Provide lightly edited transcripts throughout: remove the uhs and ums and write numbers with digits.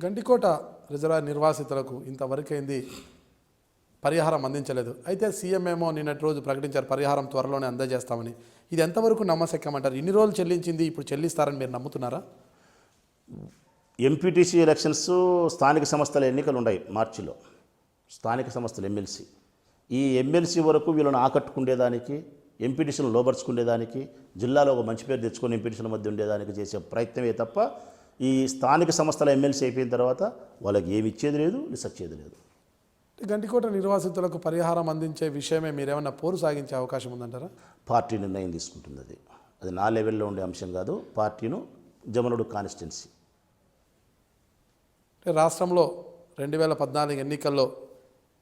Gandikota reservoir నిర్వాసితులకు ఇంతవరకైంది పరిహారం అందించలేదు. అయితే సీఎం ఏమో నిన్నటి రోజు ప్రకటించారు పరిహారం త్వరలోనే అందజేస్తామని. ఇది ఎంతవరకు నమ్మశక్యం అంటారు? ఇన్ని రోజులు చెల్లించింది ఇప్పుడు చెల్లిస్తారని మీరు నమ్ముతున్నారా? ఎంపీటీసీ ఎలక్షన్స్ స్థానిక సంస్థల ఎన్నికలు ఉన్నాయి మార్చిలో, స్థానిక సంస్థలు ఎమ్మెల్సీ. ఈ ఎమ్మెల్సీ వరకు వీళ్ళని ఆకట్టుకునేదానికి, ఎంపీటీసీలను లోబర్చుకునేదానికి, జిల్లాలో ఒక మంచి పేరు తెచ్చుకొని ఎంపీటీసీల మధ్య ఉండేదానికి చేసే ప్రయత్నమే తప్ప ఈ స్థానిక సంస్థల ఎమ్మెల్సీ అయిపోయిన తర్వాత వాళ్ళకి ఏమి ఇచ్చేది లేదు, ఇచ్చేది లేదు. గండికోట నిర్వాసితులకు పరిహారం అందించే విషయమే మీరేమన్నా పోరు సాగించే అవకాశం ఉందంటారా? పార్టీ నిర్ణయం తీసుకుంటుంది. అది నా లెవెల్లో ఉండే అంశం కాదు. పార్టీను జమనుడు కాన్స్టిట్యున్సీ రాష్ట్రంలో 2014 ఎన్నికల్లో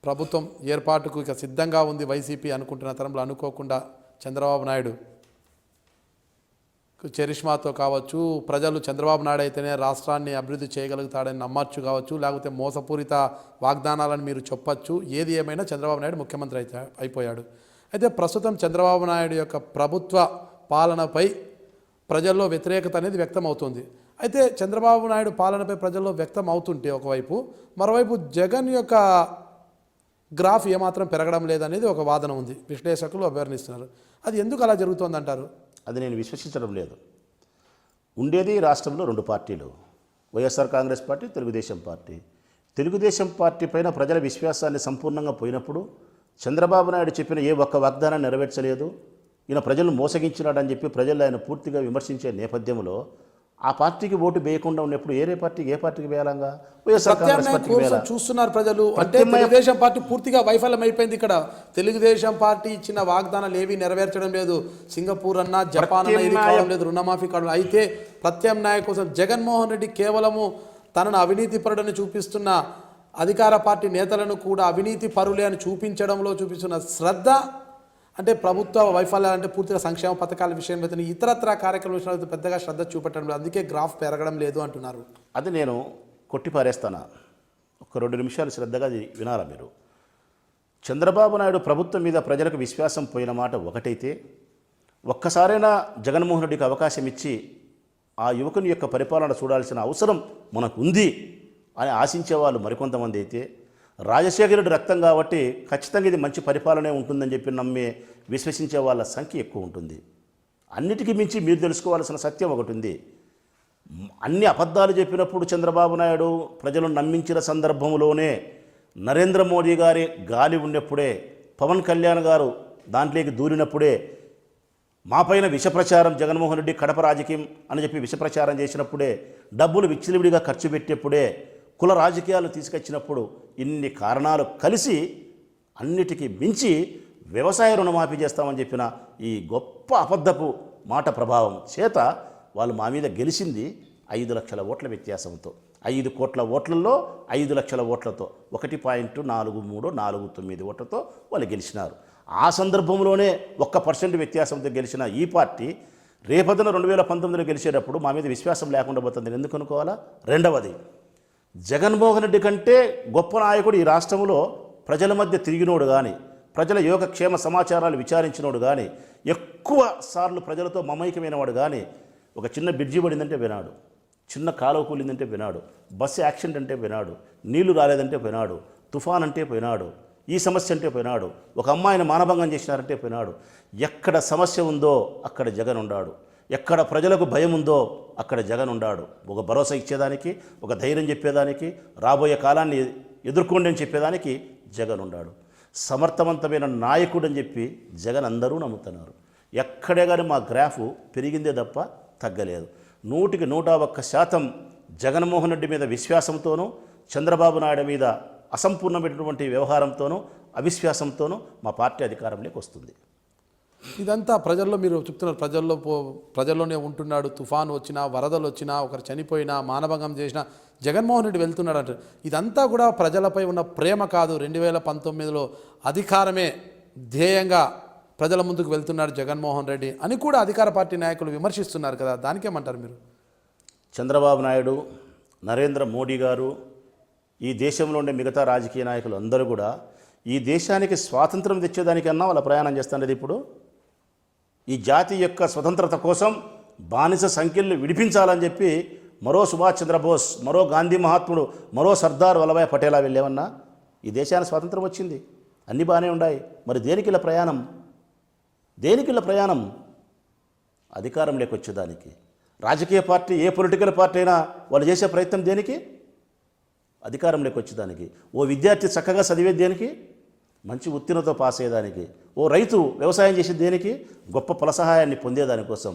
ప్రభుత్వం ఏర్పాటుకు ఇక సిద్ధంగా ఉంది వైసీపీ అనుకుంటున్న తరంలో అనుకోకుండా చంద్రబాబు నాయుడు చరిష్మాతో కావచ్చు, ప్రజలు చంద్రబాబు నాయుడు అయితేనే రాష్ట్రాన్ని అభివృద్ధి చేయగలుగుతాడని నమ్మచ్చు కావచ్చు, లేకపోతే మోసపూరిత వాగ్దానాలను మీరు చెప్పచ్చు. ఏది ఏమైనా చంద్రబాబు నాయుడు ముఖ్యమంత్రి అయిపోయాడు. అయితే ప్రస్తుతం చంద్రబాబు నాయుడు యొక్క ప్రభుత్వ పాలనపై ప్రజల్లో వ్యతిరేకత అనేది వ్యక్తం అవుతుంది. అయితే చంద్రబాబు నాయుడు పాలనపై ప్రజల్లో వ్యక్తం అవుతుంటే ఒకవైపు, మరోవైపు జగన్ యొక్క గ్రాఫ్ ఏమాత్రం పెరగడం లేదనేది ఒక వాదన ఉంది, విశ్లేషకులు అభ్యర్థిస్తున్నారు. అది ఎందుకు అలా జరుగుతోందంటారు? అది నేను విశ్వసించడం లేదు. ఉండేది రాష్ట్రంలో రెండు పార్టీలు, YSR Congress party, Telugu Desam party. Telugu Desam party పైన ప్రజల విశ్వాసాన్ని సంపూర్ణంగా పోయినప్పుడు చంద్రబాబు నాయుడు చెప్పిన ఏ ఒక్క వాగ్దానాన్ని నెరవేర్చలేదు, ఈయన ప్రజలను మోసగించినాడని చెప్పి ప్రజలు ఆయన పూర్తిగా విమర్శించే నేపథ్యంలో ఆ పార్టీకి ఓటు వేయకుండా ఉన్నప్పుడు ఏ పార్టీకి వేయాలంగా? వైఎస్ఆర్ కాంగ్రెస్ పార్టీకి వేయాలి చూస్తున్నారు ప్రజలు. అంటే తెలుగుదేశం పార్టీ పూర్తిగా వైఫల్యం అయిపోయింది. ఇక్కడ తెలుగుదేశం పార్టీ ఇచ్చిన వాగ్దానాలు ఏవి నెరవేర్చడం లేదు. సింగపూర్ అన్నా, జపాన్ అన్నా ఇది కావడం లేదు, రుణమాఫీ కావడం. అయితే ప్రత్యామ్నాయ కోసం జగన్మోహన్ రెడ్డి కేవలము తనను అవినీతి పరుడని చూపిస్తున్న అధికార పార్టీ నేతలను కూడా అవినీతి పరులే అని చూపిస్తున్న శ్రద్ధ, అంటే ప్రభుత్వ వైఫల్యాలు అంటే పూర్తిగా సంక్షేమ పథకాల విషయంలో ఇతరత్ర కార్యక్రమాల విషయంలో పెద్దగా శ్రద్ధ చూపెట్టడం లేదు, అందుకే గ్రాఫ్ పెరగడం లేదు అంటున్నారు. అది నేను కొట్టిపారేస్తాను. ఒక 2 నిమిషాలు శ్రద్ధగా వినాలా మీరు. చంద్రబాబు నాయుడు ప్రభుత్వం మీద ప్రజలకు విశ్వాసం పోయిన మాట ఒకటైతే, ఒక్కసారైనా జగన్మోహన్ రెడ్డికి అవకాశం ఇచ్చి ఆ యువకుని యొక్క పరిపాలన చూడాల్సిన అవసరం మనకు ఉంది అని ఆశించే వాళ్ళు మరికొంతమంది అయితే, రాజశేఖర రెడ్డి రక్తం కాబట్టి ఖచ్చితంగా ఇది మంచి పరిపాలనే ఉంటుందని చెప్పి నమ్మే విశ్వసించే వాళ్ళ సంఖ్య ఎక్కువ ఉంటుంది. అన్నిటికీ మించి మీరు తెలుసుకోవాల్సిన సత్యం ఒకటి ఉంది. అన్ని అబద్ధాలు చెప్పినప్పుడు చంద్రబాబు నాయుడు ప్రజలను నమ్మించిన సందర్భంలోనే నరేంద్ర మోడీ గారి గాలి ఉన్నప్పుడే, పవన్ కళ్యాణ్ గారు దాంట్లోకి దూరినప్పుడే, మాపైన విషప్రచారం జగన్మోహన్ రెడ్డి కడప రాజకీయం అని చెప్పి విషప్రచారం చేసినప్పుడే, డబ్బులు విచ్చలవిడిగా ఖర్చు పెట్టేప్పుడే, కుల రాజకీయాలు తీసుకొచ్చినప్పుడు, ఇన్ని కారణాలు కలిసి అన్నిటికీ మించి వ్యవసాయ రుణమాఫీ చేస్తామని చెప్పిన ఈ గొప్ప అబద్ధపు మాట ప్రభావం చేత వాళ్ళు మా మీద గెలిచింది 5 లక్షల ఓట్ల వ్యత్యాసంతో. 5 కోట్ల ఓట్లలో 5 లక్షల ఓట్లతో 1.4349 ఓట్లతో వాళ్ళు గెలిచినారు. ఆ సందర్భంలోనే 1% వ్యత్యాసంతో గెలిచిన ఈ పార్టీ రేపొద్దున 2019లో గెలిచేటప్పుడు మా మీద విశ్వాసం లేకుండా పోతుంది ఎందుకు అనుకోవాలా? రెండవది, జగన్మోహన్ రెడ్డి కంటే గొప్ప నాయకుడు ఈ రాష్ట్రంలో ప్రజల మధ్య తిరిగినోడు కానీ, ప్రజల యోగక్షేమ సమాచారాలు విచారించినోడు కానీ, ఎక్కువ సార్లు ప్రజలతో మమైకమైన వాడు కానీ, ఒక చిన్న బ్రిడ్జి పడిందంటే వినాడు, చిన్న కాలువ కూలిందంటే వినాడు, బస్సు యాక్సిడెంట్ అంటే వినాడు, నీళ్లు రాలేదంటే వినాడు, తుఫాన్ అంటే పోయినాడు, ఈ సమస్య అంటే పోయినాడు, ఒక అమ్మాయిని మానభంగం చేసినారంటే పోయినాడు. ఎక్కడ సమస్య ఉందో అక్కడ జగన్ ఉన్నాడు, ఎక్కడ ప్రజలకు భయం ఉందో అక్కడ జగన్ ఉన్నాడు. ఒక భరోసా ఇచ్చేదానికి, ఒక ధైర్యం చెప్పేదానికి, రాబోయే కాలాన్ని ఎదుర్కోండి అని చెప్పేదానికి జగన్ ఉన్నాడు. సమర్థవంతమైన నాయకుడు అని చెప్పి జగన్ అందరూ నమ్ముతున్నారు. ఎక్కడే కానీ మా గ్రాఫ్ పెరిగిందే తప్ప తగ్గలేదు. 100కి 101% జగన్మోహన్ రెడ్డి మీద విశ్వాసంతోనూ, చంద్రబాబు నాయుడు మీద అసంపూర్ణమైనటువంటి వ్యవహారంతోనూ, అవిశ్వాసంతోనూ మా పార్టీ అధికారంలోకి వస్తుంది. ఇదంతా ప్రజల్లో మీరు చెప్తున్నారు, ప్రజల్లోనే ఉంటున్నాడు. తుఫాను వచ్చినా, వరదలు వచ్చినా, ఒకరు చనిపోయినా, మానభంగం చేసినా జగన్మోహన్ రెడ్డి వెళ్తున్నాడు అంటారు. ఇదంతా కూడా ప్రజలపై ఉన్న ప్రేమ కాదు, 2019లో అధికారమే ధ్యేయంగా ప్రజల ముందుకు వెళ్తున్నాడు జగన్మోహన్ రెడ్డి అని కూడా అధికార పార్టీ నాయకులు విమర్శిస్తున్నారు కదా, దానికేమంటారు మీరు? చంద్రబాబు నాయుడు, నరేంద్ర మోడీ గారు, ఈ దేశంలో ఉండే మిగతా రాజకీయ నాయకులు అందరూ కూడా ఈ దేశానికి స్వాతంత్రం తెచ్చేదానికన్నా వాళ్ళ ప్రయాణం చేస్తున్నది. ఇప్పుడు ఈ జాతి యొక్క స్వతంత్రత కోసం బానిస సంఖ్యలను విడిపించాలని చెప్పి మరో సుభాష్ చంద్రబోస్, మరో గాంధీ మహాత్ముడు, మరో సర్దార్ వల్లభాయ్ పటేలా వెళ్ళేమన్నా? ఈ దేశానికి స్వాతంత్రం వచ్చింది, అన్నీ బాగానే ఉన్నాయి. మరి దేనికిలా ప్రయాణం? దేనికిలా ప్రయాణం? అధికారం లేకొచ్చేదానికి. రాజకీయ పార్టీ, ఏ పొలిటికల్ పార్టీ అయినా వాళ్ళు చేసే ప్రయత్నం దేనికి? అధికారం లేకొచ్చేదానికి. ఓ విద్యార్థి చక్కగా చదివే దేనికి? మంచి ఉత్తీర్ణతో పాస్ అయ్యేదానికి. ఓ రైతు వ్యవసాయం చేసేది దేనికి? గొప్ప ఫలసహాయాన్ని పొందేదానికోసం.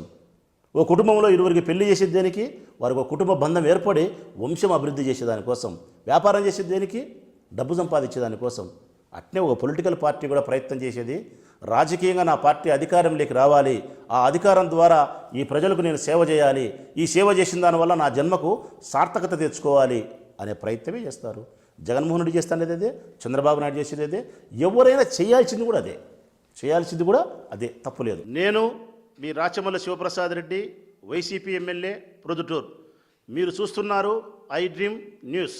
ఓ కుటుంబంలో ఇరువురికి పెళ్లి చేసేది దేనికి? వారికి ఒక కుటుంబ బంధం ఏర్పడి వంశం అభివృద్ధి చేసేదానికోసం. వ్యాపారం చేసేది దేనికి? డబ్బు సంపాదించేదానికోసం. అట్నే ఒక పొలిటికల్ పార్టీ కూడా ప్రయత్నం చేసేది రాజకీయంగా నా పార్టీ అధికారంలోకి రావాలి, ఆ అధికారం ద్వారా ఈ ప్రజలకు నేను సేవ చేయాలి, ఈ సేవ చేసిన దానివల్ల నా జన్మకు సార్థకత తెచ్చుకోవాలి అనే ప్రయత్నమే చేస్తారు. జగన్మోహన్ రెడ్డి చేస్తానేది అదే, చంద్రబాబు నాయుడు చేసేది అదే, ఎవరైనా చేయాల్సింది కూడా అదే, చేయాల్సింది కూడా అదే, తప్పులేదు. నేను మీ రాచమల్ల శివప్రసాద్ రెడ్డి, వైసీపీ ఎమ్మెల్యే, ప్రొద్దుటూరు. మీరు చూస్తున్నారు ఐ డ్రీమ్ న్యూస్.